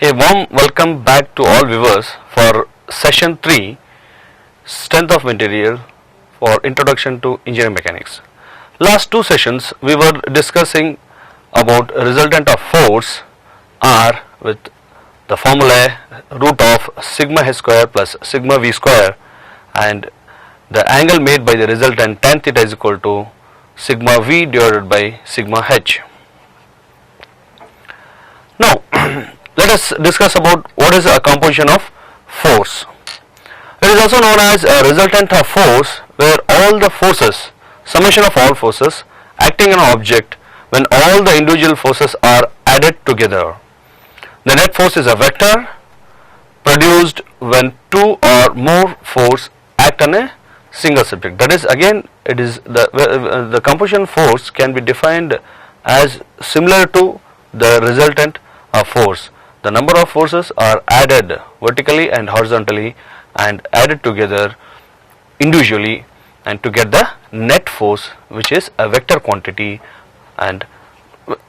A warm welcome back to all viewers for session 3, Strength of Material for Introduction to Engineering Mechanics. Last two sessions we were discussing about resultant of force R with the formula root of sigma h square plus sigma v square, and the angle made by the resultant tan theta is equal to sigma v divided by sigma h. Now let us discuss about what is a composition of force. It is also known as a resultant of force, where all the forces, summation of all forces acting on an object when all the individual forces are added together. The net force is a vector produced when two or more force act on a single subject. That is, again, it is the composition force can be defined as similar to the resultant of force. The number of forces are added vertically and horizontally and added together individually, and to get the net force, which is a vector quantity, and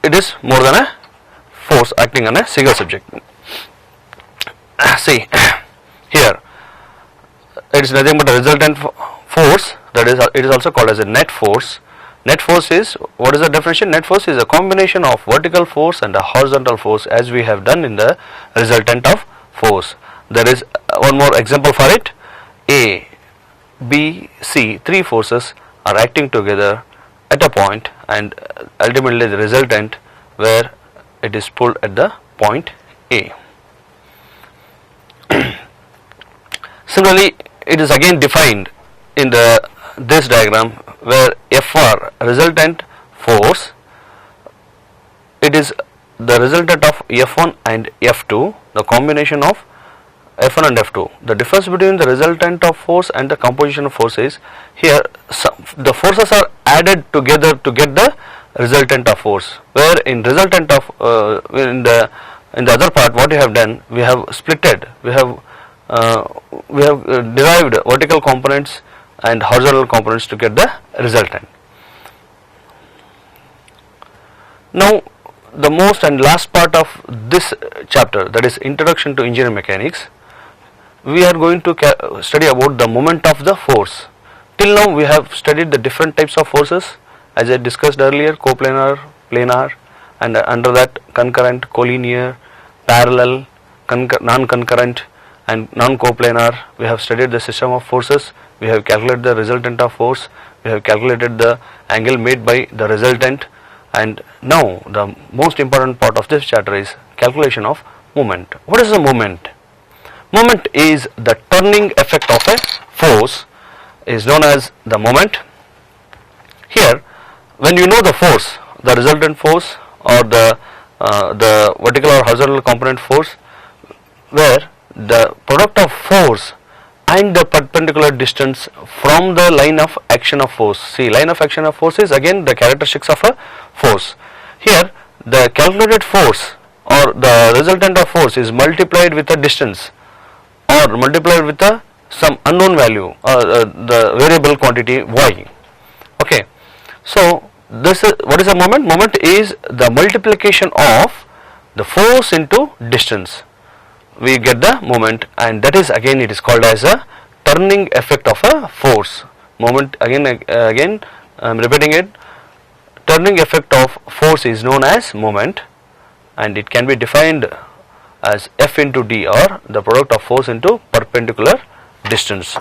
it is more than a force acting on a single subject. See here, it is nothing but a resultant force, that is, it is also called as a net force. Net force is, what is the definition? Net force is a combination of vertical force and a horizontal force, as we have done in the resultant of force. There is one more example for it. A, B, C, three forces are acting together at a point, and ultimately the resultant where it is pulled at the point A. Similarly, it is again defined in this diagram, where Fr, resultant force, it is the resultant of F1 and F2, the combination of F1 and F2. The difference between the resultant of force and the composition of force is, here the forces are added together to get the resultant of force, where in resultant of in the other part, what we have done, we have splitted, we have derived vertical components and horizontal components to get the resultant. Now the most and last part of this chapter, that is Introduction to Engineering Mechanics, we are going to study about the moment of the force. Till now we have studied the different types of forces, as I discussed earlier: coplanar, planar, and under that concurrent, collinear, parallel, non-concurrent and non-coplanar. We have studied the system of forces, we have calculated the resultant of force, we have calculated the angle made by the resultant, and now the most important part of this chapter is calculation of moment. What is the moment? Moment is the turning effect of a force, is known as the moment. Here, when you know the force, the resultant force, or the vertical or horizontal component force, where the product of force and the perpendicular distance from the line of action of force. See, line of action of force is again the characteristics of a force. Here the calculated force or the resultant of force is multiplied with a distance, or multiplied with some unknown value, the variable quantity y. Okay, so this is, what is a moment? Moment is the multiplication of the force into distance. We get the moment, and that is, again, it is called as a turning effect of a force. Moment, again I am repeating it, turning effect of force is known as moment, and it can be defined as F into d, or the product of force into perpendicular distance.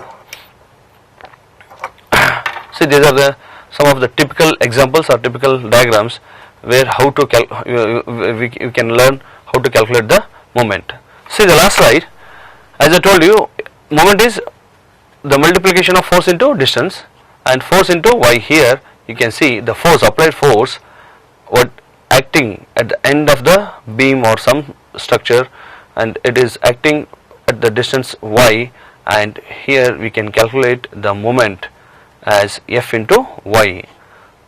See, these are some of the typical examples or typical diagrams where how to you can learn how to calculate the moment. See the last slide, as I told you, moment is the multiplication of force into distance, and force into y. Here you can see the force, applied force, what acting at the end of the beam or some structure, and it is acting at the distance y, and here we can calculate the moment as F into y.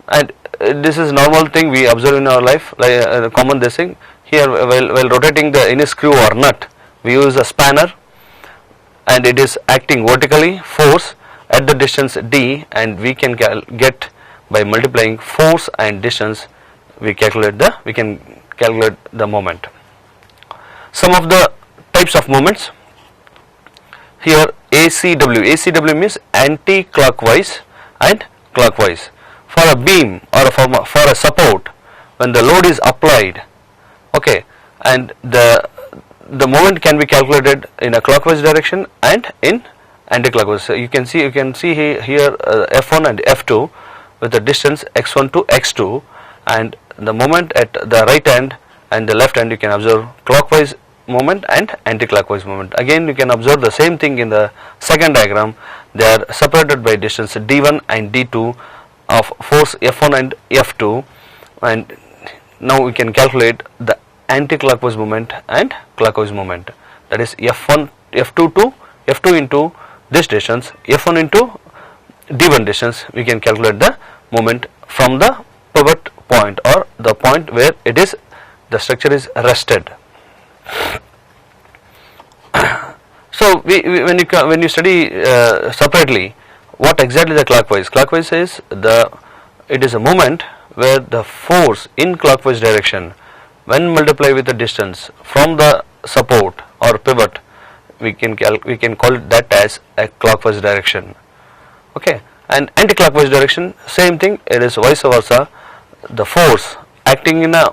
And this is normal thing we observe in our life, like common this thing. Here while rotating any screw or nut, we use a spanner, and it is acting vertically, force at the distance d, and we can get, by multiplying force and distance, we can calculate the moment. Some of the types of moments. Here ACW means anti-clockwise and clockwise. For a beam or for a support, when the load is applied, okay, and the moment can be calculated in a clockwise direction and in anti-clockwise. So you can see here F1 and F2 with the distance x1 to x2, and the moment at the right hand and the left hand you can observe clockwise moment and anti-clockwise moment. Again you can observe the same thing in the second diagram. They are separated by distance d1 and d2 of force F1 and F2, and now we can calculate the anti-clockwise moment and clockwise moment. That is F2 into this distance, F1 into d1 distance. We can calculate the moment from the pivot point or the point where the structure is rested. So when you study separately, what exactly the clockwise? Clockwise is it is a moment where the force in clockwise direction, when multiplied with the distance from the support or pivot, we can call it that as a clockwise direction. Okay, and anti-clockwise direction, same thing. It is vice versa. The force acting in a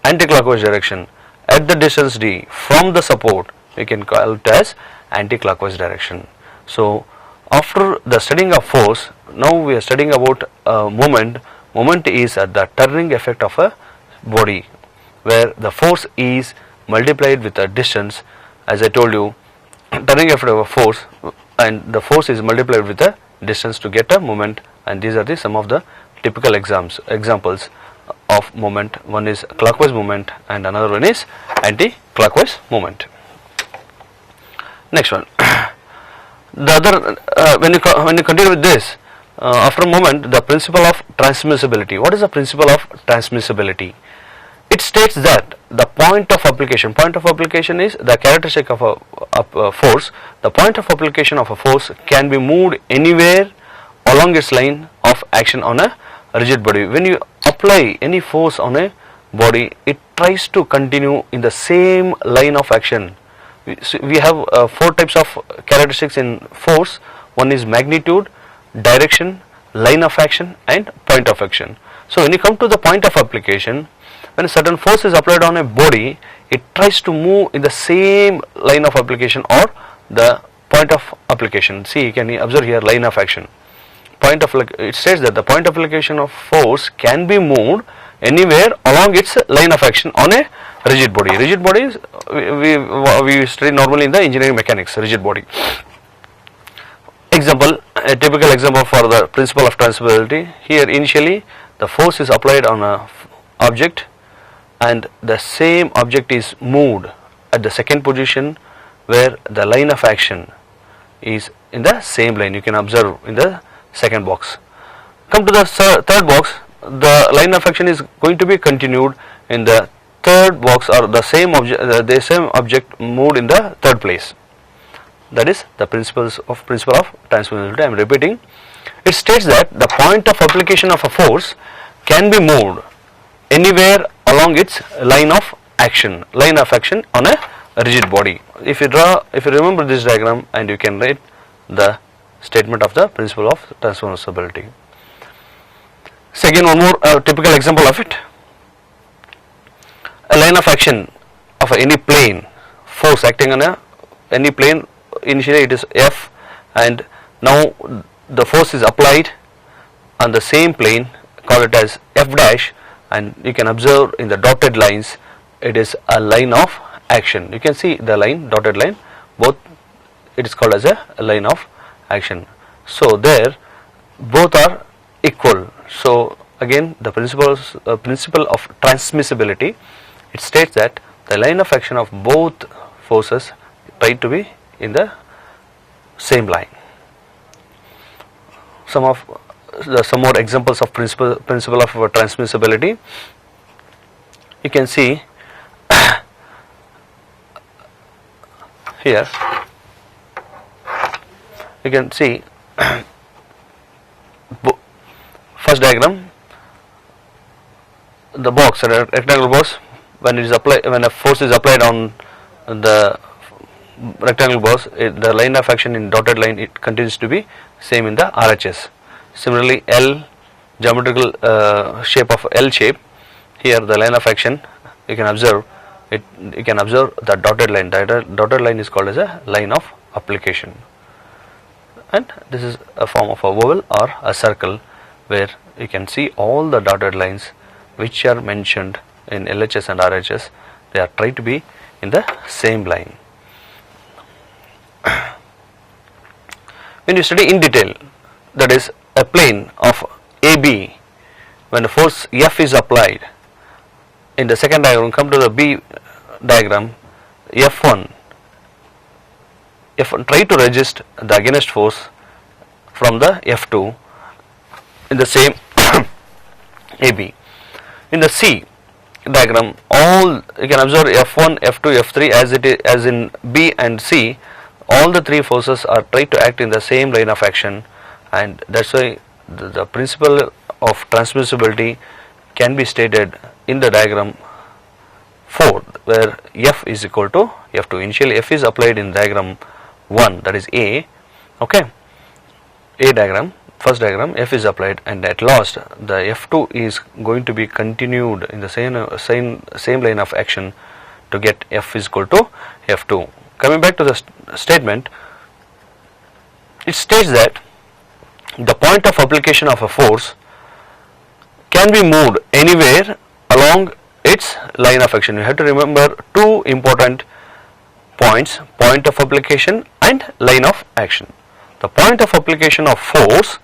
anti-clockwise direction at the distance d from the support, we can call it as anti-clockwise direction. So after the studying of force, now we are studying about moment. Moment is at the turning effect of a body, where the force is multiplied with the distance. As I told you, turning effect of a force, and the force is multiplied with the distance to get a moment. And these are some of the typical examples of moment. One is clockwise moment and another one is anti-clockwise moment. Next one. The other when you continue with this, after a moment, the principle of transmissibility. What is the principle of transmissibility? It states that the point of application is the characteristic of a force. The point of application of a force can be moved anywhere along its line of action on a rigid body. When you apply any force on a body, it tries to continue in the same line of action. We have 4 types of characteristics in force. One is magnitude, direction, line of action and point of action. So when you come to the point of application, when a certain force is applied on a body, it tries to move in the same line of application or the point of application. See, you can observe here line of action. It says that the point of application of force can be moved anywhere along its line of action on a rigid body. Rigid bodies we study normally in the engineering mechanics. Rigid body. Example, a typical example for the principle of transmissibility. Here initially the force is applied on a object and the same object is moved at the second position where the line of action is in the same line. You can observe in the second box. Come to the third box, the line of action is going to be continued in the third box, or the same object moved in the third place. That is the principle of transmissibility. I am repeating. It states that the point of application of a force can be moved anywhere along its line of action on a rigid body. If you remember this diagram, and you can write the statement of the principle of transmissibility. Second, one more typical example of it. A line of action of any plane, force acting on any plane. Initially it is F, and now the force is applied on the same plane, call it as F dash, and you can observe in the dotted lines it is a line of action. You can see the line, dotted line, both it is called as a line of action. So there both are equal. So again the principle of transmissibility, it states that the line of action of both forces try to be in the same line. Some more examples of principle of transmissibility. You can see here. You can see first diagram, the box, a rectangular box. When a force is applied on the rectangle bars, the line of action in dotted line, it continues to be same in the RHS. Similarly, L, geometrical shape of L shape, here the line of action you can observe it, you can observe the dotted line. Dotted line is called as a line of application, and this is a form of a oval or a circle where you can see all the dotted lines which are mentioned in LHS and RHS, they are tried to be in the same line. When you study in detail, that is a plane of AB, when the force F is applied, in the second diagram, come to the B diagram, F1 try to resist the against force from the F2 in the same AB. In the C diagram, all you can observe F1, F2, F3 as it is, as in B and C, all the three forces are tried to act in the same line of action, and that's why the principle of transmissibility can be stated in the diagram 4, where F is equal to F2. Initially F is applied in diagram 1, that is A, okay, A diagram, first diagram, F is applied, and at last the F2 is going to be continued in the same line of action to get F is equal to F2. Coming back to the statement, it states that the point of application of a force can be moved anywhere along its line of action. You have to remember two important points: point of application and line of action. The point of application of force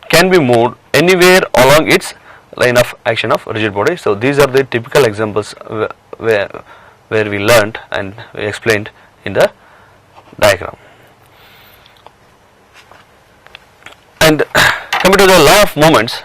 can be moved anywhere along its line of action of rigid body. So these are the typical examples where we learned and we explained in the diagram. And coming to the law of moments,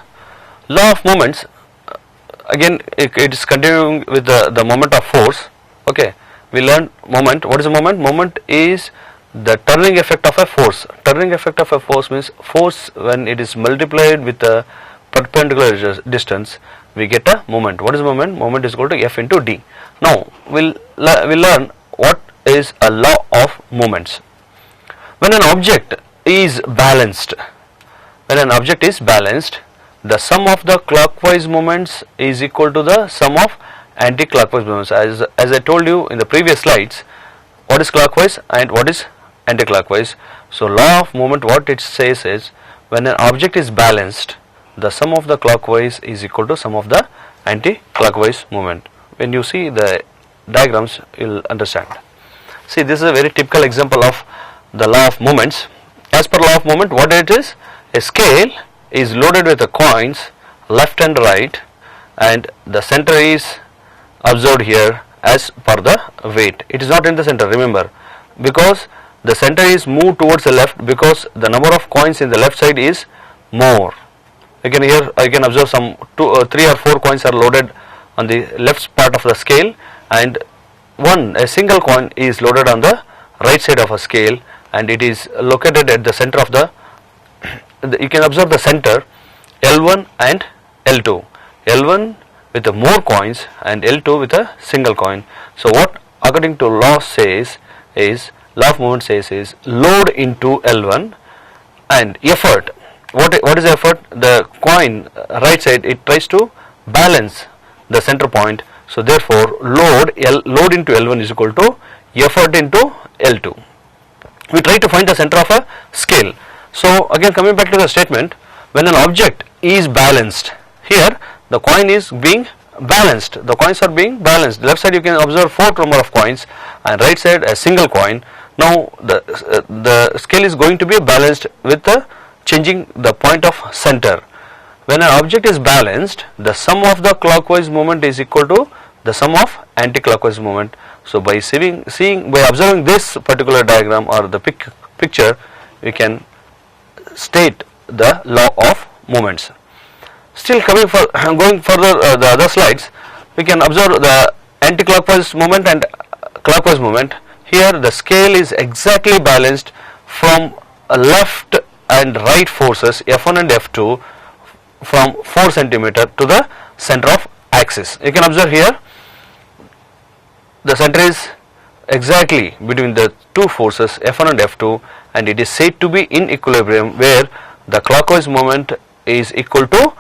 again it is continuing with the moment of force. Okay, we learned moment. What is a moment? Moment is the turning effect of a force. Turning effect of a force means force when it is multiplied with a perpendicular distance, we get a moment. What is a moment? Moment is equal to F into D. Now we'll learn what is a law of moments. When an object is balanced, the sum of the clockwise moments is equal to the sum of anti-clockwise moments. As I told you in the previous slides, what is clockwise and what is anti-clockwise. So law of moment, what it says is, when an object is balanced, the sum of the clockwise is equal to sum of the anti-clockwise moment. When you see the diagrams, you will understand. See, this is a very typical example of the law of moments. As per law of moment, what it is, a scale is loaded with the coins left and right, and the center is observed here as per the weight. It is not in the center, remember, because the center is moved towards the left, because the number of coins in the left side is more. Again, here I can observe some 3 or 4 coins are loaded on the left part of the scale, and a single coin is loaded on the right side of a scale, and it is located at the center of you can observe the center L1 and L2. L1 with the more coins and L2 with a single coin. So what according to law says is, law of moment says is, load into L1 and effort. What is effort? The coin right side, it tries to balance the center point. So therefore load into L1 is equal to effort into L2. We try to find the center of a scale. So again, coming back to the statement, when an object is balanced, here the coin is being balanced, the coins are being balanced. Left side you can observe 4 number of coins and right side a single coin. Now the scale is going to be balanced with the changing the point of center. When an object is balanced, the sum of the clockwise moment is equal to the sum of anti-clockwise moment. So by observing this particular diagram or the picture, we can state the law of moments. Still going further, the other slides, we can observe the anti-clockwise moment and clockwise moment. Here the scale is exactly balanced from left and right forces F1 and F2 from 4 centimeter to the center of axis. You can observe here the center is exactly between the two forces F1 and F2, and it is said to be in equilibrium where the clockwise moment is equal to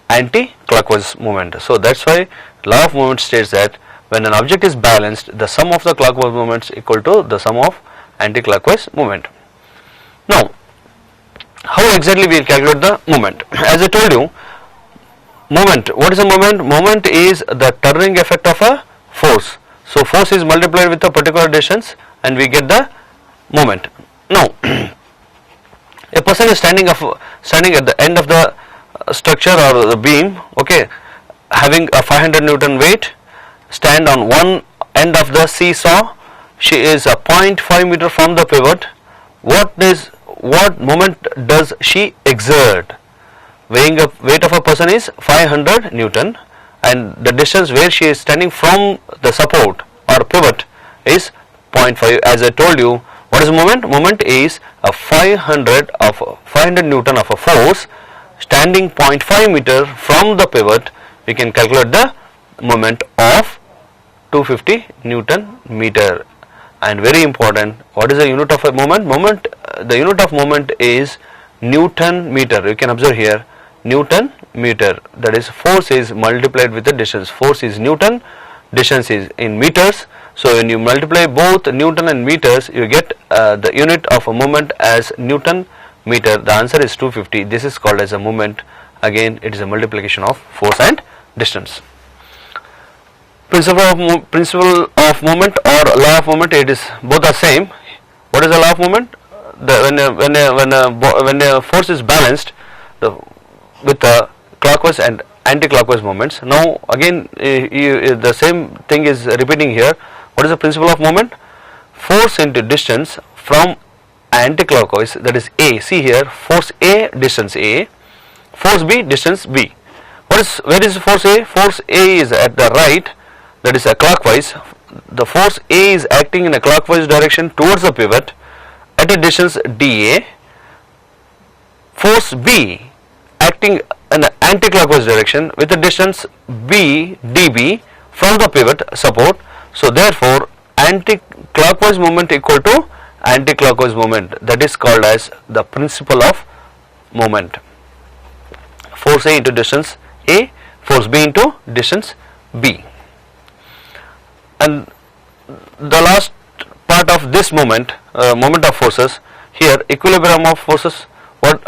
anti-clockwise moment. So that's why law of moment states that when an object is balanced, the sum of the clockwise moments equal to the sum of anti-clockwise moment. Now, how exactly we will calculate the moment? As I told you, moment, what is a moment? Moment is the turning effect of a force. So force is multiplied with a particular distance and we get the moment. Now, a person is standing at the end of the structure or the beam, okay, having a 500 Newton weight, stand on one end of the seesaw. She is a 0.5 meter from the pivot. What moment does she exert? Weight of a person is 500 Newton, and the distance where she is standing from the support or pivot is 0.5. As I told you, what is moment? Moment is a 500 Newton of a force standing 0.5 meter from the pivot. We can calculate the moment of 250 Newton meter. And very important, what is the unit of a moment? The unit of moment is Newton meter. You can observe here, Newton meter, that is force is multiplied with the distance. Force is Newton, distance is in meters. So when you multiply both Newton and meters, you get the unit of a moment as Newton meter. The answer is 250. This is called as a moment. Again, it is a multiplication of force and distance. Principle of moment or law of moment, it is both are same. What is the law of moment? When a force is balanced with clockwise and anti-clockwise moments. Now again the same thing is repeating here. What is the principle of moment? Force into distance from anti-clockwise, that is A. See here, force A, distance A, force B, distance B. Where is force A? Force A is at the right, that is a clockwise. The force A is acting in a clockwise direction towards the pivot at a distance dA. Force B acting in an anti-clockwise direction with a distance B dB from the pivot support. So therefore anti-clockwise moment equal to anti-clockwise moment. That is called as the principle of moment. Force A into distance A, force B into distance B. And the last part of this moment, moment of forces, here equilibrium of forces, what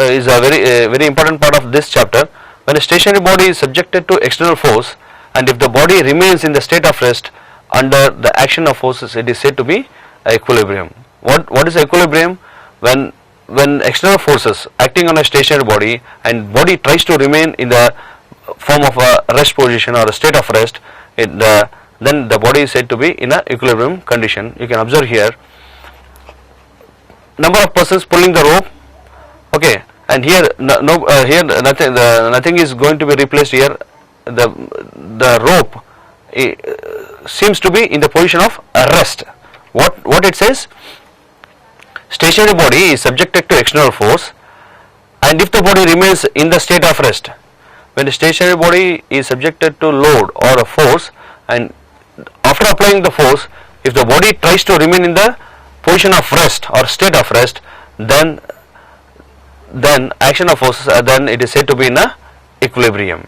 is a very important part of this chapter. When a stationary body is subjected to external force, and if the body remains in the state of rest under the action of forces, it is said to be equilibrium. What is equilibrium? When external forces acting on a stationary body and body tries to remain in the form of a rest position or a state of rest, then the body is said to be in a equilibrium condition. You can observe here, number of persons pulling the rope, okay, and here here nothing is going to be replaced here. The rope seems to be in the position of rest. What it says? Stationary body is subjected to external force, and if the body remains in the state of rest, when a stationary body is subjected to load or a force, and after applying the force, if the body tries to remain in the position of rest or state of rest, then action of forces, then it is said to be in a equilibrium.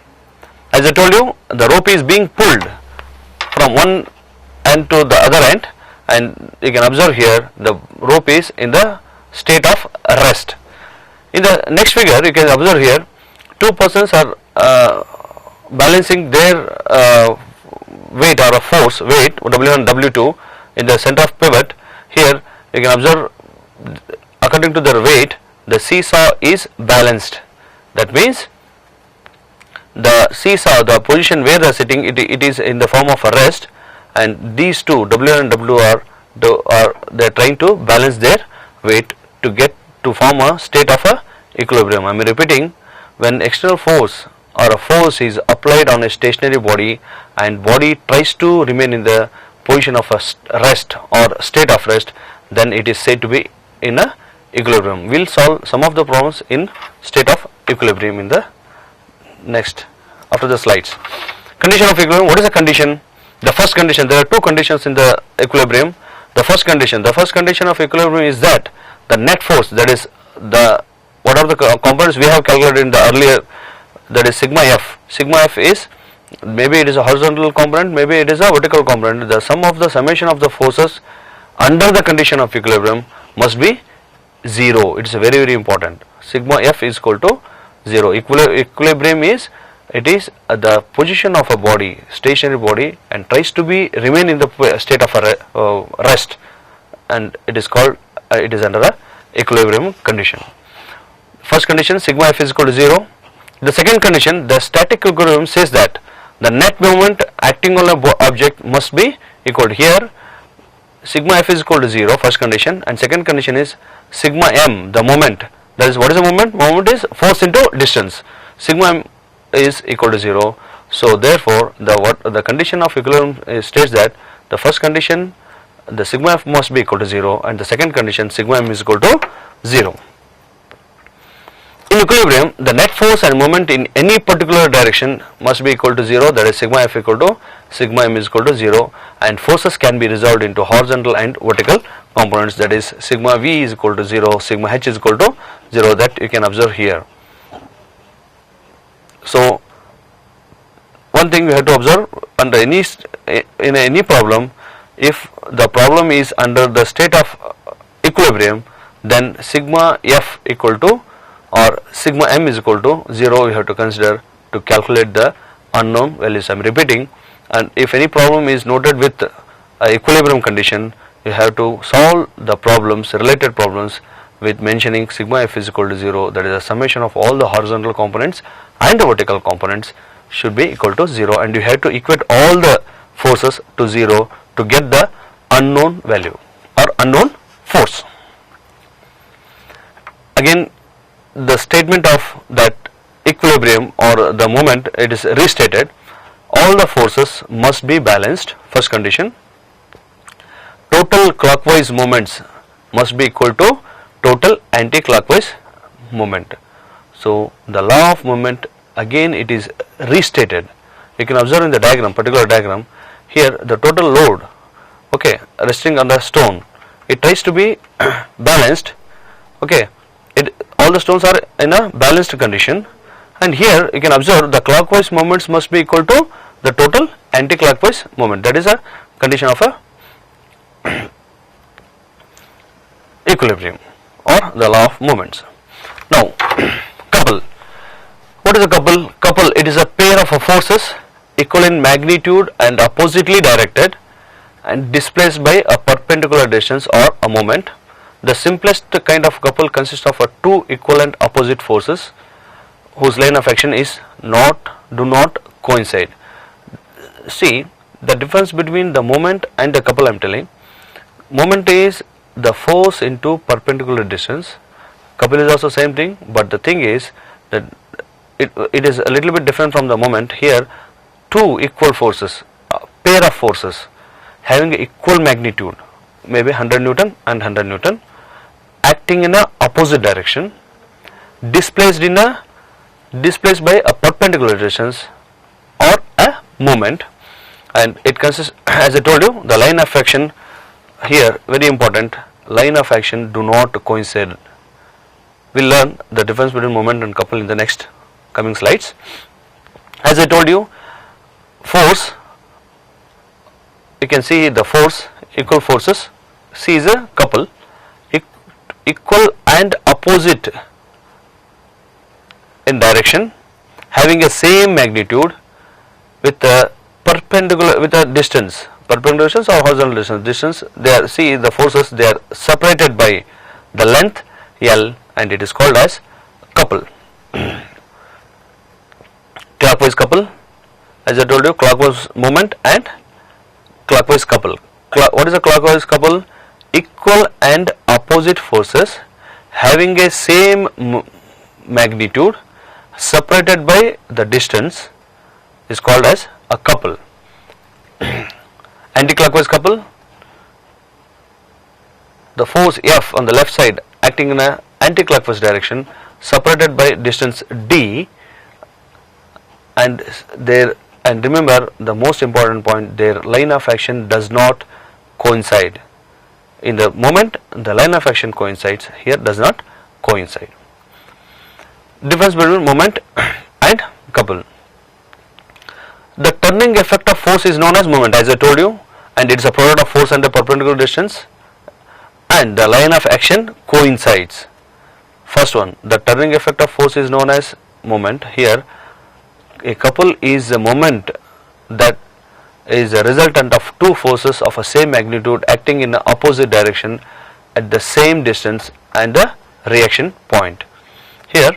As I told you, the rope is being pulled from one end to the other end, and you can observe here the rope is in the state of rest. In the next figure, you can observe here two persons are balancing their weight or a force weight W1 W2 in the center of pivot. Here you can observe, according to their weight, the seesaw is balanced. That means the seesaw, the position where they are sitting, it is in the form of a rest, and these two W1 and W they are trying to balance their weight to form a state of a equilibrium. I am repeating, when external force or a force is applied on a stationary body and body tries to remain in the position of a rest or state of rest, then it is said to be in a equilibrium. We will solve some of the problems in state of equilibrium in the next, after the slides. Condition of equilibrium. What is a condition? The first condition, there are two conditions in the equilibrium. The first condition of equilibrium is that the net force, that is the what are the components we have calculated in the earlier, that is sigma f. Sigma f is, maybe it is a horizontal component, maybe it is a vertical component. The sum of the summation of the forces under the condition of equilibrium must be 0. It is very, very important. Sigma f is equal to 0. Equilibrium is, it is the position of a body, stationary body, and tries to be remain in the state of a rest, and it is called it is under a equilibrium condition. First condition, sigma f is equal to 0. The second condition, the static equilibrium, says that the net moment acting on a object must be equal to, here sigma f is equal to 0, first condition, and second condition is sigma m, the moment, that is, what is the moment? Moment is force into distance. Sigma m is equal to 0. So therefore the condition of equilibrium states that the first condition, the sigma f must be equal to 0, and the second condition, sigma m is equal to 0. In equilibrium, the net force and moment in any particular direction must be equal to 0, that is sigma f equal to sigma m is equal to 0, and forces can be resolved into horizontal and vertical components, that is sigma v is equal to 0, sigma h is equal to 0, that you can observe here. So one thing we have to observe, under any problem, if the problem is under the state of equilibrium, then sigma f equal to or sigma m is equal to 0 you have to consider to calculate the unknown values. I am repeating, and if any problem is noted with equilibrium condition, you have to solve the problems, related problems, with mentioning sigma f is equal to 0, that is the summation of all the horizontal components and the vertical components should be equal to 0, and you have to equate all the forces to 0 to get the unknown value or unknown force. Again, the statement of that equilibrium or the moment, it is restated. All the forces must be balanced, first condition. Total clockwise moments must be equal to total anti-clockwise moment. So the law of moment, again it is restated. You can observe in the diagram, particular diagram, here the total load, okay, resting on the stone, it tries to be balanced, okay, all the stones are in a balanced condition, and here you can observe the clockwise moments must be equal to the total anti-clockwise moment, that is a condition of a equilibrium or the law of moments. Now couple, what is a couple? Couple, it is a pair of forces equal in magnitude and oppositely directed and displaced by a perpendicular distance or a moment. The simplest kind of couple consists of two equivalent opposite forces whose line of action is do not coincide. See the difference between the moment and the couple. I am telling, moment is the force into perpendicular distance, couple is also same thing, but the thing is that it is a little bit different from the moment. Here two equal forces, a pair of forces having equal magnitude, maybe 100 Newton and 100 Newton, acting in a opposite direction, displaced by a perpendicular distance or a moment, and it consists, as I told you, the line of action here, very important, line of action do not coincide. We will learn the difference between moment and couple in the next coming slides. As I told you, force, you can see the force, equal forces, C is a couple, equal and opposite in direction, having a same magnitude with a perpendicular, with a distance, perpendicular distance or horizontal distance, they are, see the forces, they are separated by the length L, and it is called as couple. Clockwise couple, as I told you, clockwise moment and clockwise couple. What is a clockwise couple? Equal and opposite forces having a same magnitude separated by the distance is called as a couple. Anti-clockwise couple, the force F on the left side acting in a anti-clockwise direction separated by distance D, and their and remember the most important point, their line of action does not coincide. In the moment the line of action coincides, here does not coincide. Difference between moment and couple. The turning effect of force is known as moment, as I told you, and it is a product of force and a perpendicular distance, and the line of action coincides. First one, the turning effect of force is known as moment. Here a couple is a moment that is a resultant of two forces of a same magnitude acting in the opposite direction at the same distance and the reaction point. Here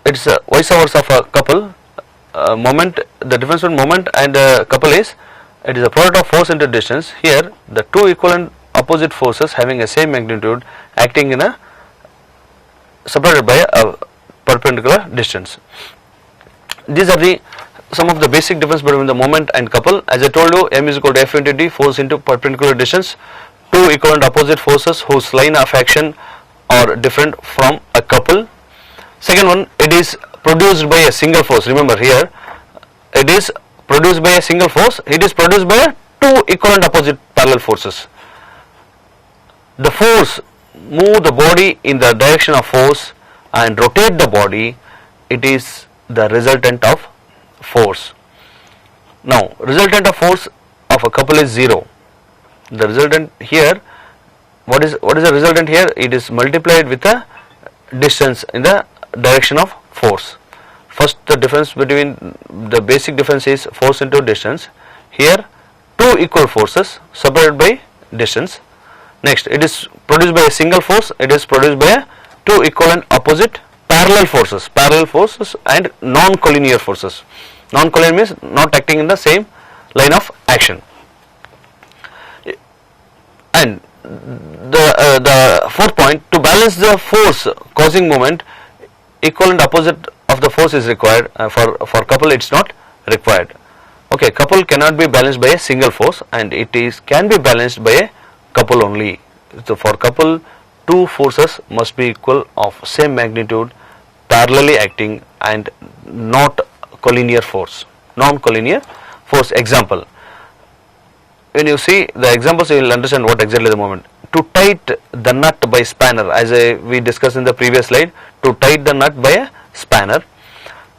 it is a vice versa of a couple. Moment, the difference between moment and couple is, it is a product of force into distance. Here the two equivalent opposite forces having a same magnitude acting in a separated by a perpendicular distance. These are the some of the basic difference between the moment and couple. As I told you, M is equal to F into D, force into perpendicular distance, two equivalent opposite forces whose line of action are different from a couple. Second one, it is produced by a single force. Remember here, it is produced by a single force, it is produced by two equivalent opposite parallel forces. The force move the body in the direction of force and rotate the body, it is the resultant of force. Now resultant of force of a couple is 0. The resultant here, what is the resultant here? It is multiplied with the distance in the direction of force. First, the difference between the basic difference is force into distance. Here two equal forces separated by distance. Next, it is produced by a single force, it is produced by a two equivalent opposite parallel forces and non-collinear forces. Non-collinear means not acting in the same line of action. And the fourth point, to balance the force causing moment, equal and opposite of the force is required. For couple it is not required. Okay, couple cannot be balanced by a single force, and it can be balanced by a couple only. So for couple, two forces must be equal of same magnitude, parallelly acting, and not collinear force, non-collinear force. Example, when you see the examples, you will understand what exactly the moment. To tight the nut by spanner, as we discussed in the previous slide, to tight the nut by a spanner.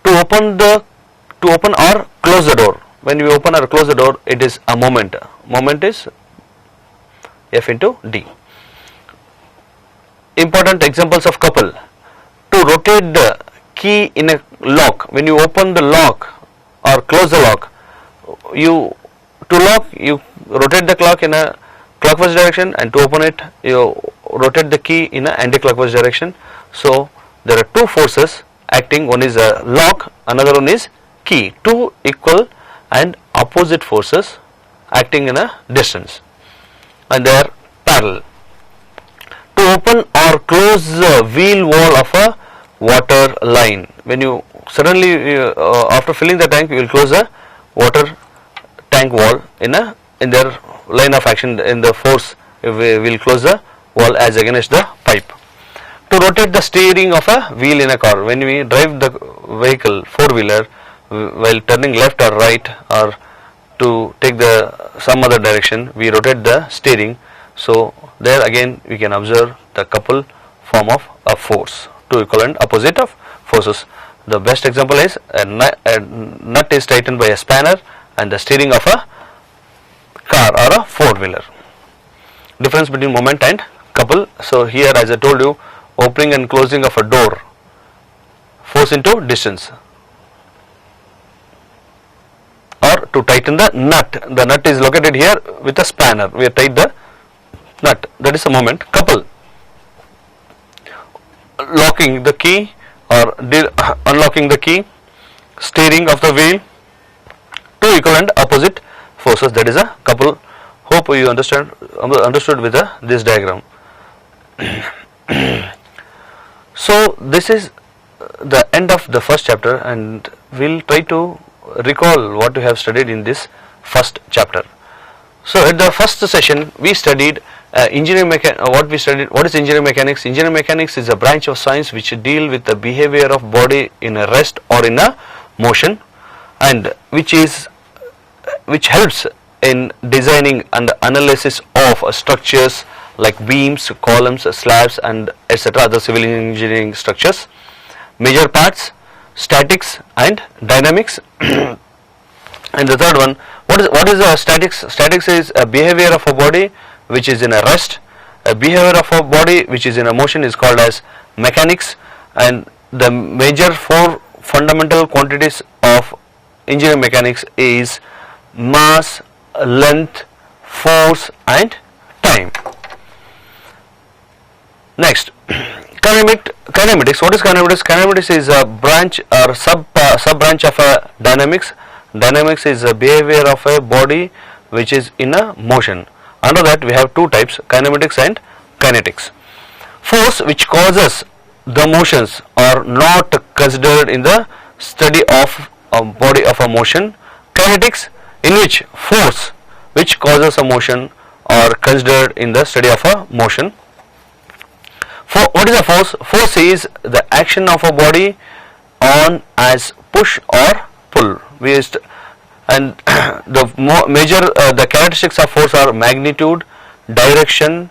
To open or close the door, when we open or close the door, it is a moment. Moment is F into D. Important examples of couple. To rotate the key in a lock, when you open the lock or close the lock, you rotate the clock in a clockwise direction, and to open it you rotate the key in a anti-clockwise direction. So there are two forces acting, one is a lock, another one is key, two equal and opposite forces acting in a distance, and they are parallel. To open or close the wheel wall of a water line, when you suddenly after filling the tank, you will close the water tank wall in their line of action, in the force we will close the wall as against the pipe. To rotate the steering of a wheel in a car, when we drive the vehicle, four-wheeler, while turning left or right or to take some other direction, we rotate the steering. So there again we can observe the couple form of a force, two equal and opposite of forces. The best example is a nut is tightened by a spanner and the steering of a car or a four-wheeler. Difference between moment and couple. So here, as I told you, opening and closing of a door, force into distance, or to tighten the nut is located here with a spanner, we have tied the nut, that is a moment. Couple, locking the key or unlocking the key, steering of the wheel, two equal and opposite forces, that is a couple. Hope you understood with this diagram. So this is the end of the first chapter, and we will try to recall what we have studied in this first chapter. So at the first session we studied what is engineering mechanics. Engineering mechanics is a branch of science which deal with the behavior of body in a rest or in a motion, and which helps in designing and analysis of structures like beams, columns, slabs and etc. other civil engineering structures. Major parts, statics and dynamics. And the third one, what is the statics? Statics is a behavior of a body which is in a rest. A behavior of a body which is in a motion is called as mechanics, and the major four fundamental quantities of engineering mechanics is mass, length, force and time. Next, kinematics. What is kinematics? Kinematics is a branch or sub branch of a dynamics. Dynamics is a behavior of a body which is in a motion. Under that we have two types, kinematics and kinetics. Force which causes the motions are not considered in the study of a body of a motion. Kinetics, in which force which causes a motion are considered in the study of a motion. What is a force? Force is the action of a body on as push or pull. And the major the characteristics of force are magnitude, direction,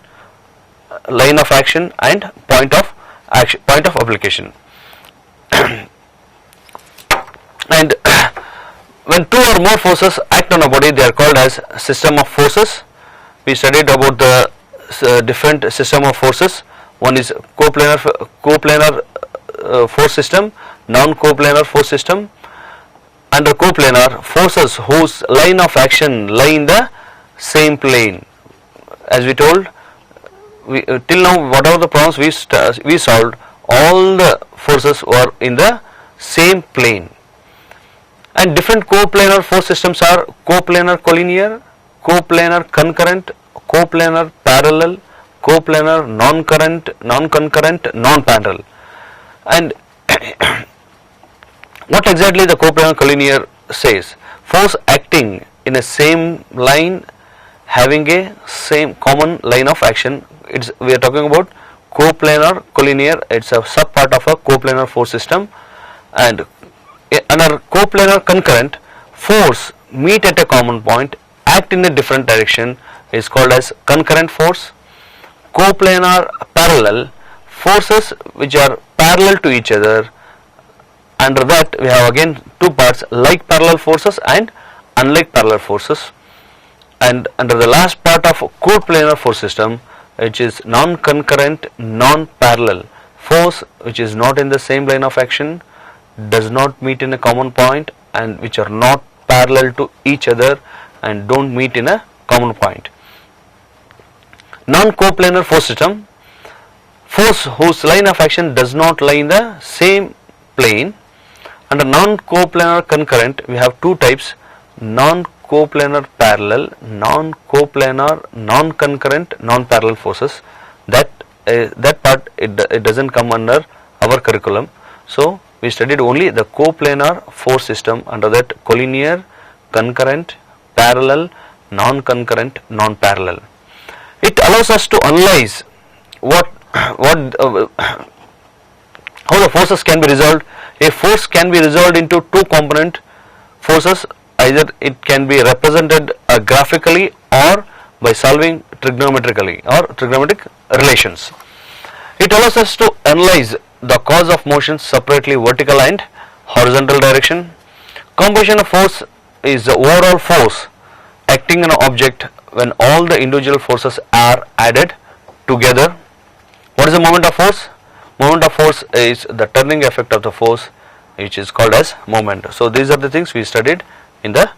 line of action and point of application. And when two or more forces act on a body, they are called as system of forces. We studied about the different system of forces. One is coplanar force system, non-coplanar force system. Under coplanar, forces whose line of action lie in the same plane. As we told, till now whatever the problems we solved, all the forces were in the same plane. And different coplanar force systems are coplanar collinear, coplanar concurrent, coplanar parallel, coplanar non-concurrent, non-parallel. And what exactly the coplanar collinear says? Force acting in a same line having a same common line of action. We are talking about coplanar collinear. It's a sub part of a coplanar force system. And under coplanar concurrent, force meet at a common point, act in a different direction is called as concurrent force. Coplanar parallel, forces which are parallel to each other. Under that we have again two parts, like parallel forces and unlike parallel forces. And under the last part of coplanar force system, which is non-concurrent, non-parallel, force which is not in the same line of action, does not meet in a common point and which are not parallel to each other and don't meet in a common point. Non-coplanar force system, force whose line of action does not lie in the same plane. Under non-coplanar concurrent we have two types, non-coplanar parallel, non-coplanar non-concurrent, non-parallel forces. That part it doesn't come under our curriculum. So we studied only the coplanar force system. Under that collinear, concurrent, parallel, non-concurrent, non-parallel. It allows us to analyze how the forces can be resolved. A force can be resolved into two component forces. Either it can be represented graphically or by solving trigonometrically or trigonometric relations. It allows us to analyze the cause of motion separately, vertical and horizontal direction. Composition of force is the overall force acting on an object when all the individual forces are added together. What is the moment of force? Moment of force is the turning effect of the force, which is called as moment. So these are the things we studied in the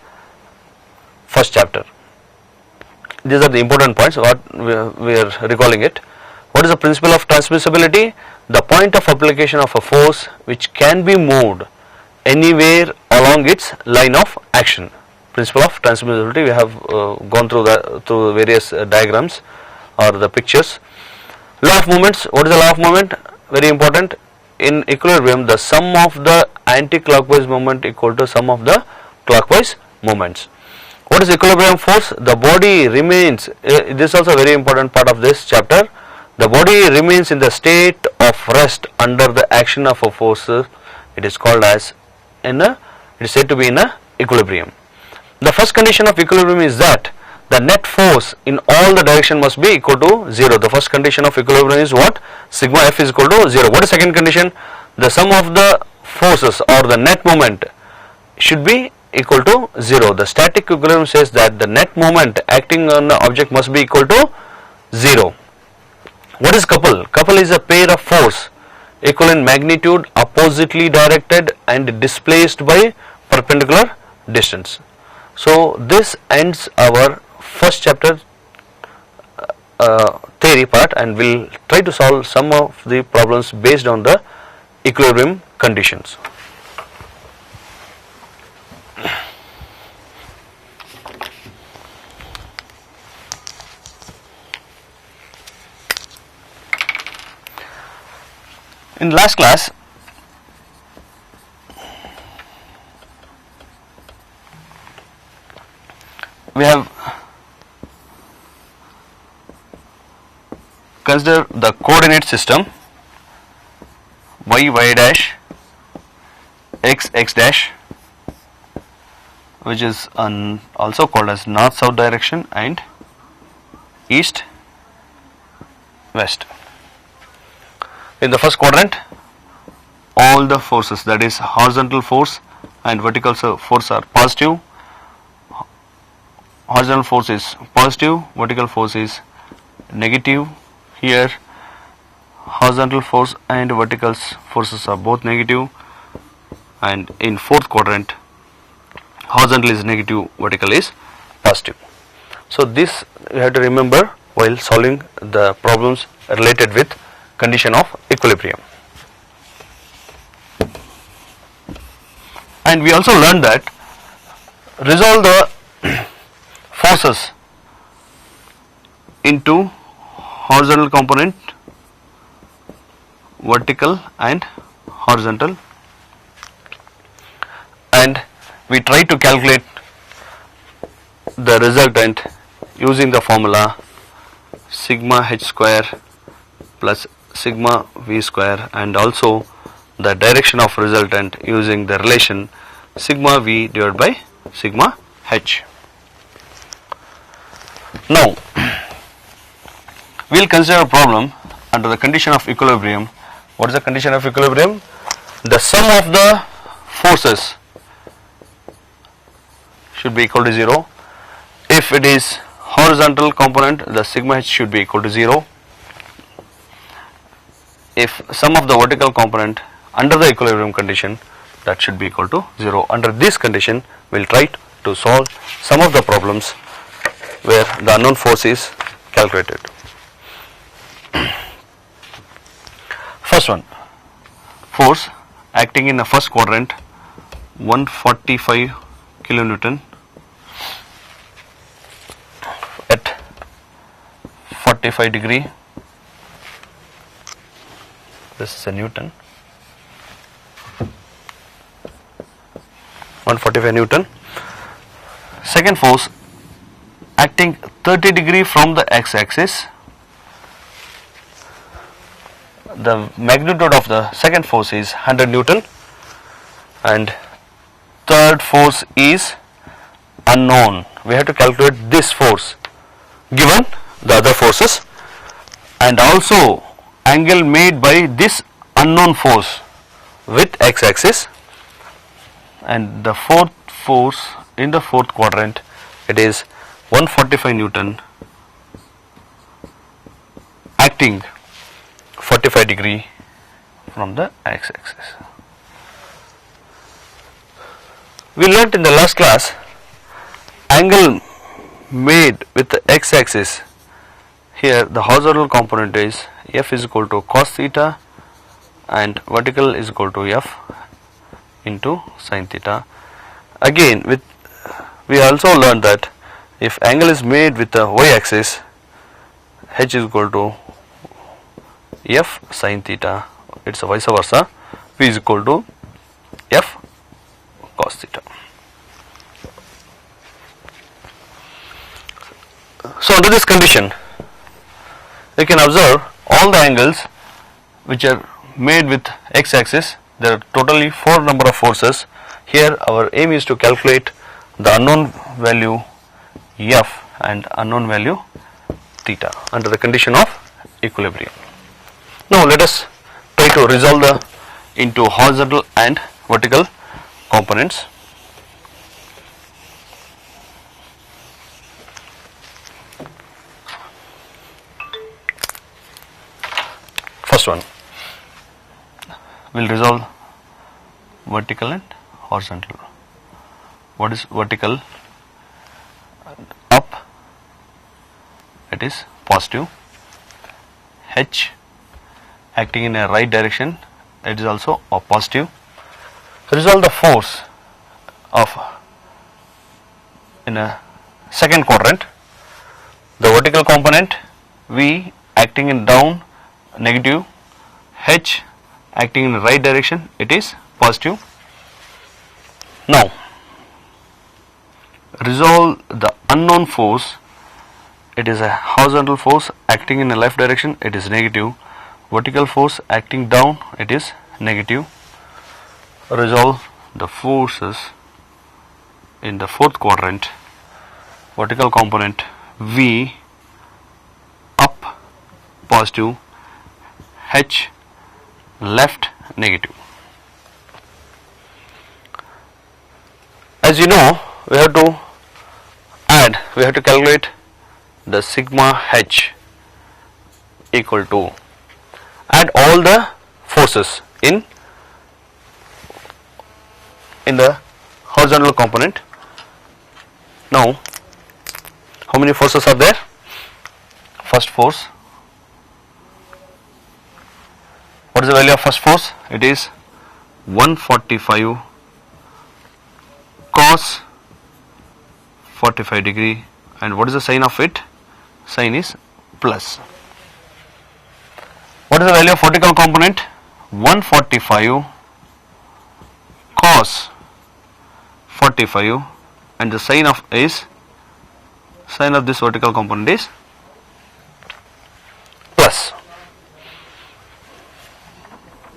first chapter. These are the important points what we are recalling it. What is the principle of transmissibility? The point of application of a force which can be moved anywhere along its line of action. Principle of transmissibility, we have gone through various diagrams or the pictures. Law of moments. What is the law of moment? Very important. In equilibrium, the sum of the anti-clockwise moment equal to sum of the clockwise moments. What is equilibrium force? The body remains, this is also a very important part of this chapter. The body remains in the state of rest under the action of a force. It is called as in a it is said to be in a equilibrium. The first condition of equilibrium is that the net force in all the direction must be equal to 0. The first condition of equilibrium is what? Sigma F is equal to 0. What is second condition? The sum of the forces or the net moment should be equal to 0. The static equilibrium says that the net moment acting on the object must be equal to 0. What is couple? Couple is a pair of force equal in magnitude, oppositely directed and displaced by perpendicular distance. So this ends our first chapter theory part, and we'll try to solve some of the problems based on the equilibrium conditions. In last class, we have considered the coordinate system y dash, x dash, which is also called as north south direction and east west. In the first quadrant, all the forces, that is horizontal force and vertical force, are positive. Horizontal force is positive, vertical force is negative. Here horizontal force and vertical forces are both negative, and in fourth quadrant horizontal is negative, vertical is positive. So this you have to remember while solving the problems related with condition of equilibrium. And we also learned that resolve the forces into horizontal component, vertical and horizontal, and we try to calculate the resultant using the formula sigma h square plus sigma v square, and also the direction of resultant using the relation sigma v divided by sigma h. Now we will consider a problem under the condition of equilibrium. What is the condition of equilibrium? The sum of the forces should be equal to 0. If it is horizontal component, the sigma h should be equal to 0. If sum of the vertical component under the equilibrium condition, that should be equal to 0. Under this condition, we will try to solve some of the problems where the unknown force is calculated. First one, force acting in the first quadrant, 145 kilonewton at 45 degree. This is a Newton, 145 Newton. Second force acting 30 degree from the x-axis. The magnitude of the second force is 100 Newton, and third force is unknown. We have to calculate this force given the other forces, and also angle made by this unknown force with x-axis. And the fourth force in the fourth quadrant, it is 145 Newton acting 45 degree from the x-axis. We learnt in the last class angle made with the x-axis. Here the horizontal component is f is equal to cos theta and vertical is equal to f into sin theta. Again, we also learned that if angle is made with the y-axis, h is equal to f sin theta, it's a vice versa, v is equal to f cos theta. So under this condition, you can observe all the angles which are made with x-axis. There are totally 4 number of forces. Here our aim is to calculate the unknown value F and unknown value theta under the condition of equilibrium. Now let us try to resolve the into horizontal and vertical components. First one, we will resolve vertical and horizontal. What is vertical? Up, it is positive. H acting in a right direction, it is also a positive. Resolve the force of in a second quadrant. The vertical component V acting in down, negative. H acting in the right direction, it is positive. Now resolve the unknown force. It is a horizontal force acting in the left direction, it is negative. Vertical force acting down, it is negative. Resolve the forces in the fourth quadrant. Vertical component V up, positive. H left, negative. As you know, we have to calculate the sigma H equal to, add all the forces in the horizontal component. Now how many forces are there? First force, what is the value of first force? It is 145 cos 45 degree, and what is the sign of it? Sign is plus. What is the value of vertical component? 145 cos 45, and the sign of this vertical component is plus.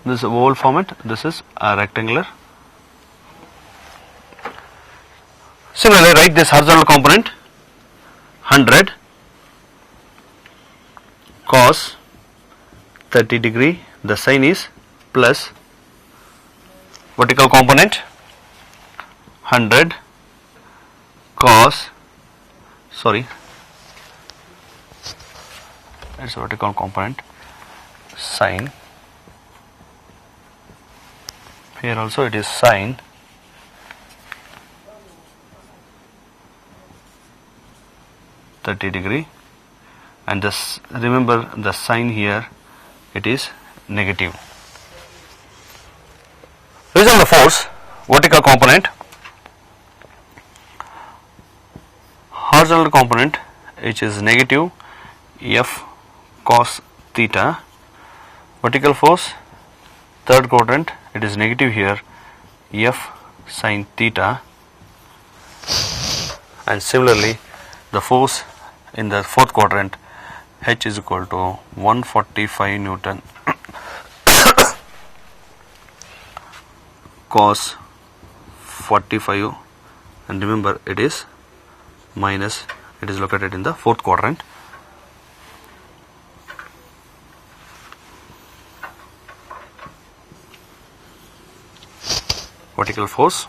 This is a oval format, this is a rectangular. Similarly, write this horizontal component 100 cos 30 degree, the sign is plus. Vertical component 100 cos, it's vertical component sine, here also it is sine 30 degree, and this, remember the sign here, it is negative. Resolve the force, vertical component, horizontal component which is negative F cos theta, vertical force third quadrant, it is negative here F sin theta, and similarly the force in the fourth quadrant H is equal to 145 Newton cos 45, and remember it is minus, it is located in the fourth quadrant. Vertical force,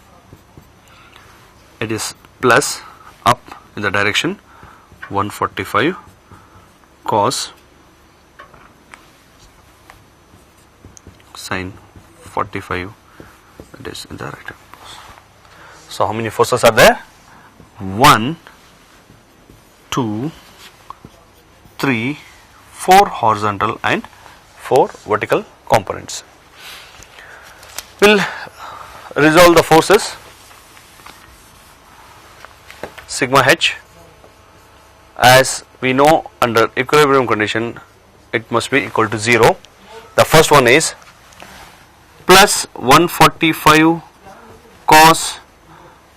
it is plus up in the direction 145 cos sin 45, it is in the right hand. So how many forces are there? 1, 2, 3, 4 horizontal and 4 vertical components. We'll resolve the forces. Sigma H, as we know under equilibrium condition it must be equal to 0. The first one is plus 145 cos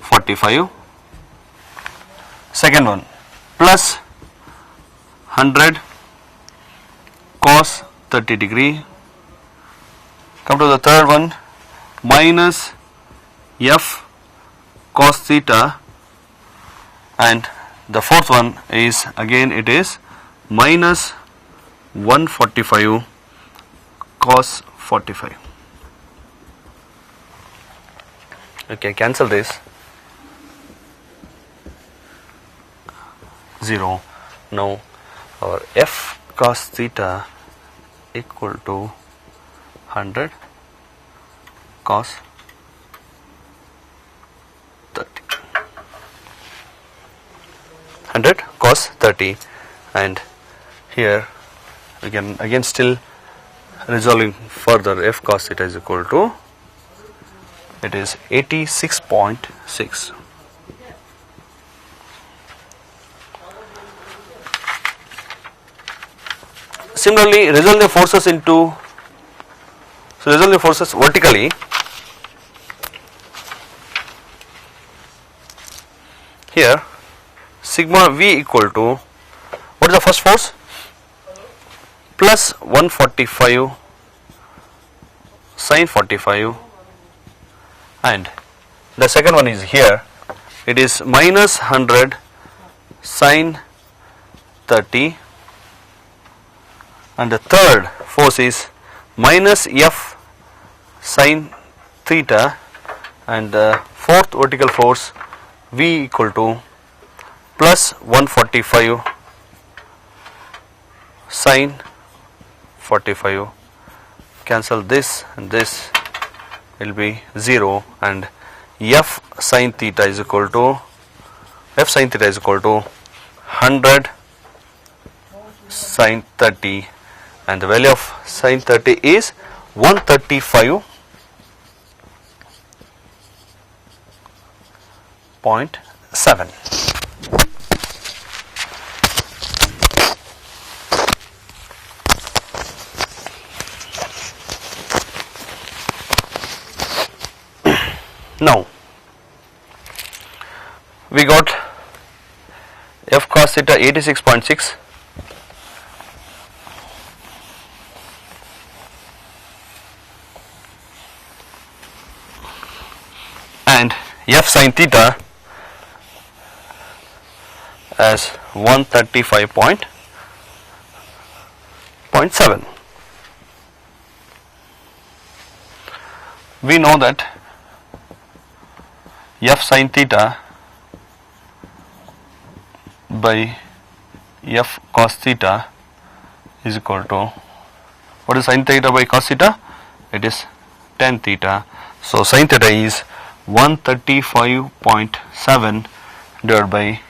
45, second one plus 100 cos 30 degree, come to the third one minus F cos theta, and the fourth one is again it is minus 145 cos 45. Okay, cancel this. 0. Now our F cos theta equal to 100 cos 30. 100 cos 30, and here we can again still resolving further. F cos theta is equal to, it is 86.6. Similarly, resolve the forces into, so resolve the forces vertically. Here sigma V equal to, what is the first force? Plus 145 sin 45, and the second one is here, it is minus 100 sin 30, and the third force is minus F sin theta, and the fourth vertical force V equal to plus 145 sin 45. Cancel this, and this will be 0, and F sin theta is equal to, F sin theta is equal to 100 sin 30, and the value of sin 30 is 135.7. Now we got F cos theta 86.6, and F sin theta as 135.7. We know that F sin theta by F cos theta is equal to, what is sin theta by cos theta? It is tan theta. So sin theta is 135.7 divided by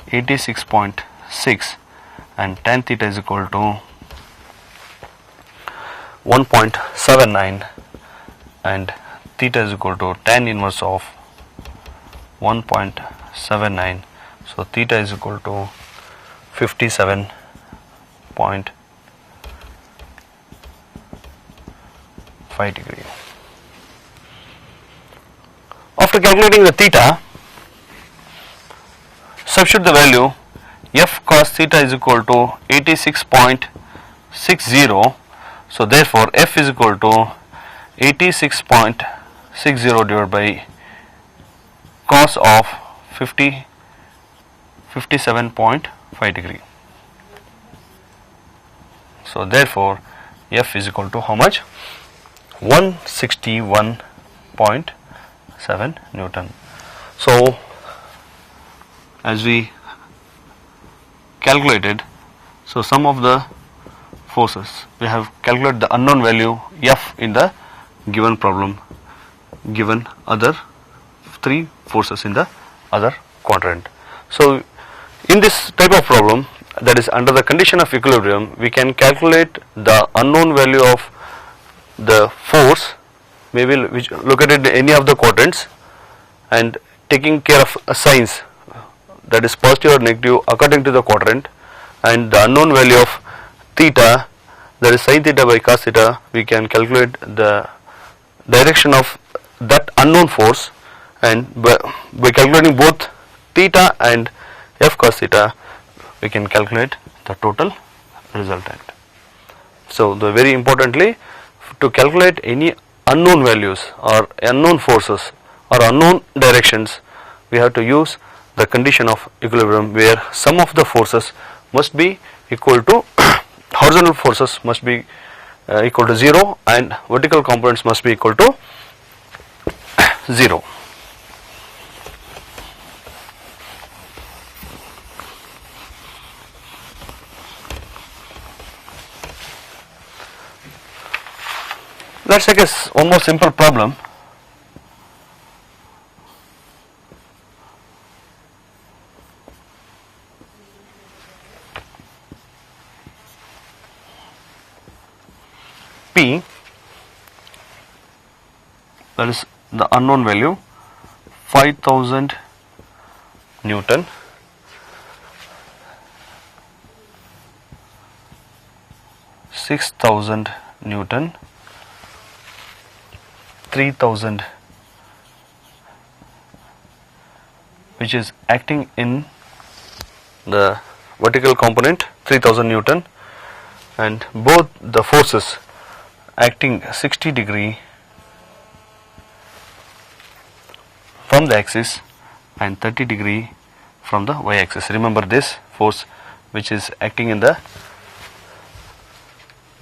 86.6, and tan theta is equal to 1.79, and theta is equal to tan inverse of 1.79. So theta is equal to 57.5 degree. After calculating the theta, substitute the value. F cos theta is equal to 86.60. So therefore F is equal to 86.60 divided by cos of 57.5 degree. So therefore F is equal to how much? 161.7 Newton. So as we calculated, so sum of the forces, we have calculated the unknown value F in the given problem, given other three forces in the other quadrant. So in this type of problem, that is under the condition of equilibrium, we can calculate the unknown value of the force, maybe which located in any of the quadrants, and taking care of signs, that is positive or negative according to the quadrant, and the unknown value of theta, that is sin theta by cos theta. We can calculate the direction of that unknown force, and by calculating both theta and F cos theta, we can calculate the total resultant. So very importantly, to calculate any unknown values or unknown forces, or unknown directions, we have to use the condition of equilibrium, where sum of the forces must be equal to horizontal forces must be equal to 0 and vertical components must be equal to 0. Let us take one more simple problem. P, that is the unknown value, 5000 Newton, 6000 Newton, 3000, which is acting in the vertical component, 3000 Newton, and both the forces acting 60 degree from the axis and 30 degree from the y axis. Remember this force which is acting in the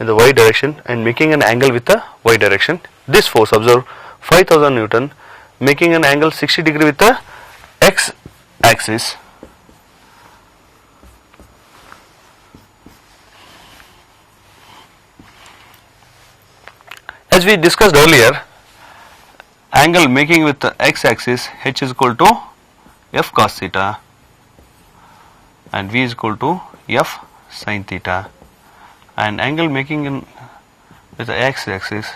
y direction and making an angle with the y direction. This force, observe, 5000 Newton making an angle 60 degree with the x axis. As we discussed earlier, angle making with the x axis, h is equal to f cos theta and v is equal to f sin theta, and angle making with the x axis,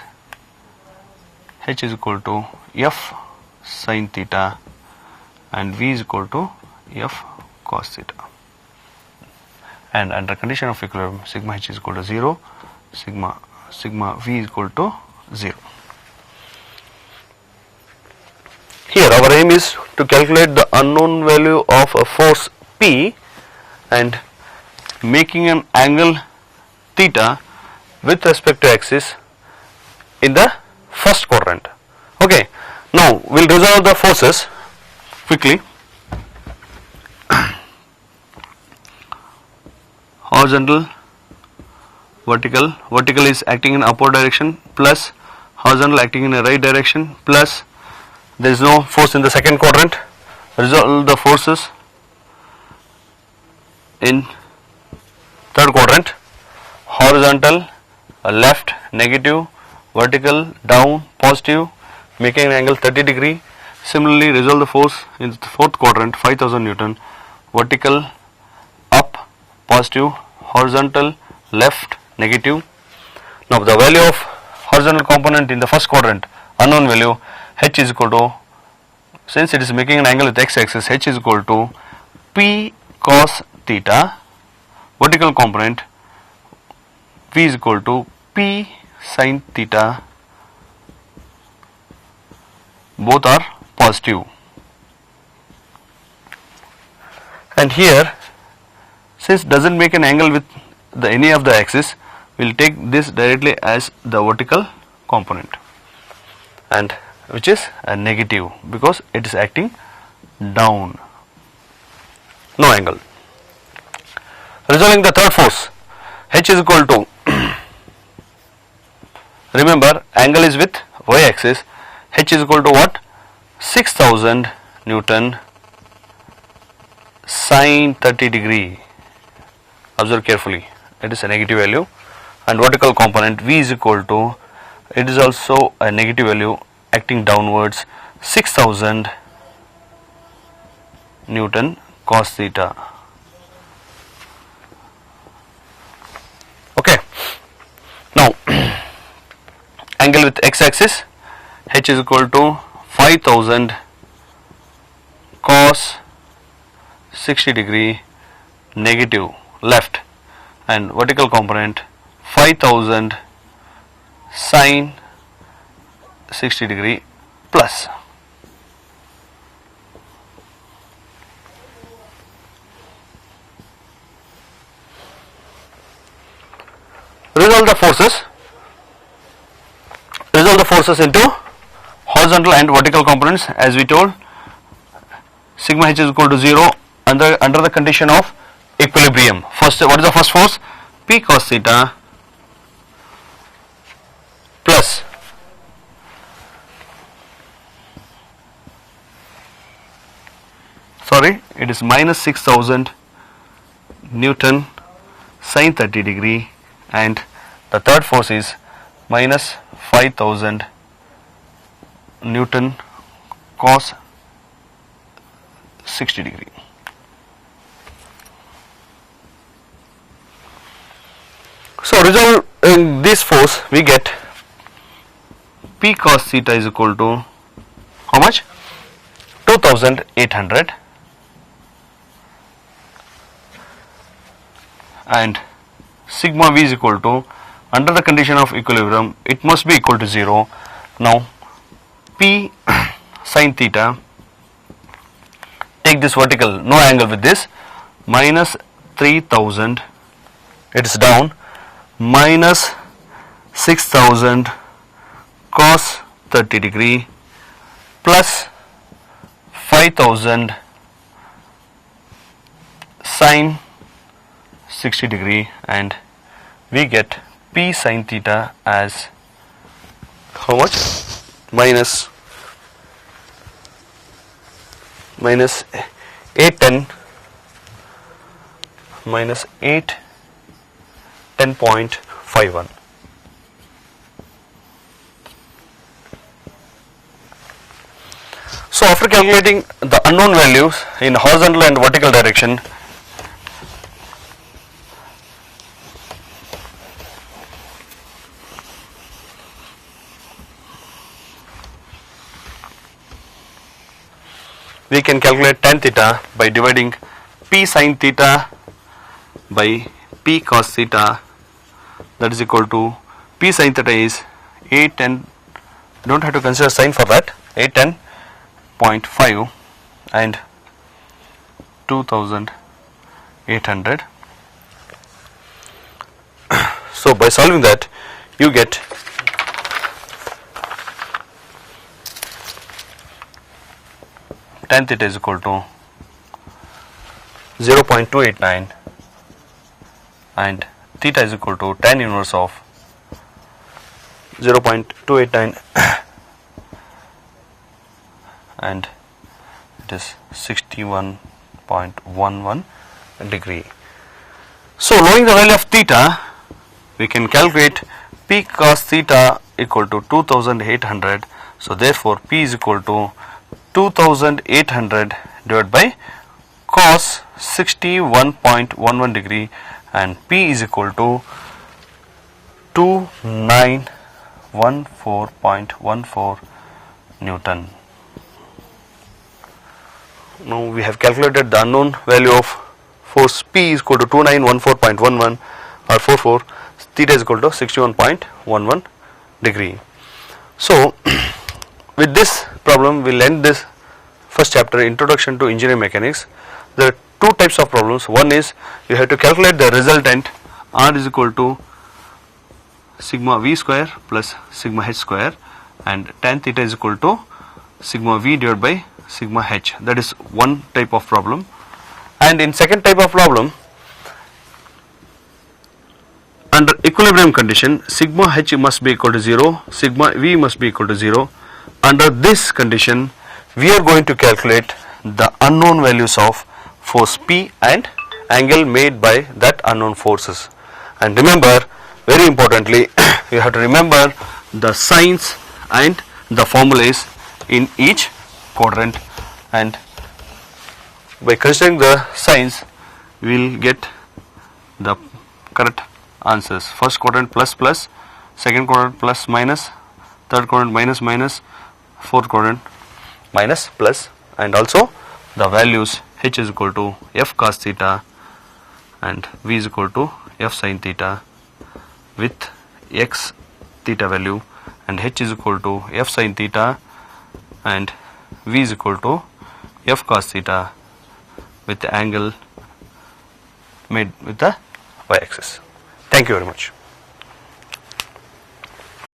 h is equal to f sin theta and v is equal to f cos theta, and under condition of equilibrium, sigma h is equal to 0, sigma v is equal to 0. Here our aim is to calculate the unknown value of a force P and making an angle theta with respect to axis in the first quadrant. Okay, now we will resolve the forces quickly. Horizontal, vertical is acting in upward direction, plus horizontal acting in a right direction, plus there is no force in the second quadrant. Resolve the forces in third quadrant. Horizontal left negative, vertical down positive, making an angle 30 degree. Similarly, resolve the force in the fourth quadrant, 5000 Newton, vertical up positive, horizontal left negative. Now the value of horizontal component in the first quadrant, unknown value, h is equal to, since it is making an angle with x axis, h is equal to p cos theta, vertical component v is equal to p sin theta, both are positive. And here, since does not make an angle with any of the axis, we will take this directly as the vertical component, and which is a negative because it is acting down, no angle. Resolving the third force, h is equal to, remember angle is with y axis, h is equal to what? 6000 Newton sin 30 degree. Observe carefully, it is a negative value, and vertical component v is equal to, it is also a negative value acting downwards, 6000 Newton cos theta. Okay. Now angle with x axis, h is equal to 5000 cos 60 degree negative left, and vertical component 5000 sin 60 degree plus. Resolve the forces into horizontal and vertical components, as we told, sigma h is equal to 0 under the condition of equilibrium. First, what is the first force? P cos theta plus it is minus 6000 Newton sin 30 degree, and the third force is minus 5000 Newton cos 60 degree. So resolving this force, we get P cos theta is equal to how much? 2800, and sigma v is equal to, under the condition of equilibrium, it must be equal to 0. Now P sin theta, take this vertical, no angle with this, minus 3000, it is down, minus 6000 cos 30 degree plus 5000 sin 60 degree, and we get P sin theta as how much? Minus 810 minus 810.51. So after calculating the unknown values in horizontal and vertical direction, we can calculate tan theta by dividing P sin theta by P cos theta, that is equal to, P sin theta is 810, don't have to consider sin for that, 810.5 and 2800. So by solving that, you get tan theta is equal to 0.289 and theta is equal to tan inverse of 0.289 and it is 61.11 degree. So knowing the value of theta, we can calculate P cos theta equal to 2800. So therefore P is equal to 2800 divided by cos 61.11 degree, and P is equal to 2914.14 Newton. Now we have calculated the unknown value of force P is equal to 2914.11 or 44, theta is equal to 61.11 degree. So with this problem we will end this first chapter, Introduction to Engineering Mechanics. There are two types of problems. One is you have to calculate the resultant R is equal to sigma v square plus sigma h square, and tan theta is equal to sigma v divided by sigma h. That is one type of problem. And in second type of problem, under equilibrium condition, sigma h must be equal to 0, sigma v must be equal to 0. Under this condition, we are going to calculate the unknown values of force P and angle made by that unknown forces. And remember, very importantly, you have to remember the signs and the formulas in each quadrant, and by considering the signs we will get the correct answers. First quadrant plus plus, second quadrant plus minus, third quadrant minus minus, fourth quadrant minus plus, and also the values h is equal to f cos theta and v is equal to f sin theta with x theta value, and h is equal to f sin theta and v is equal to f cos theta with the angle made with the y axis. Thank you very much.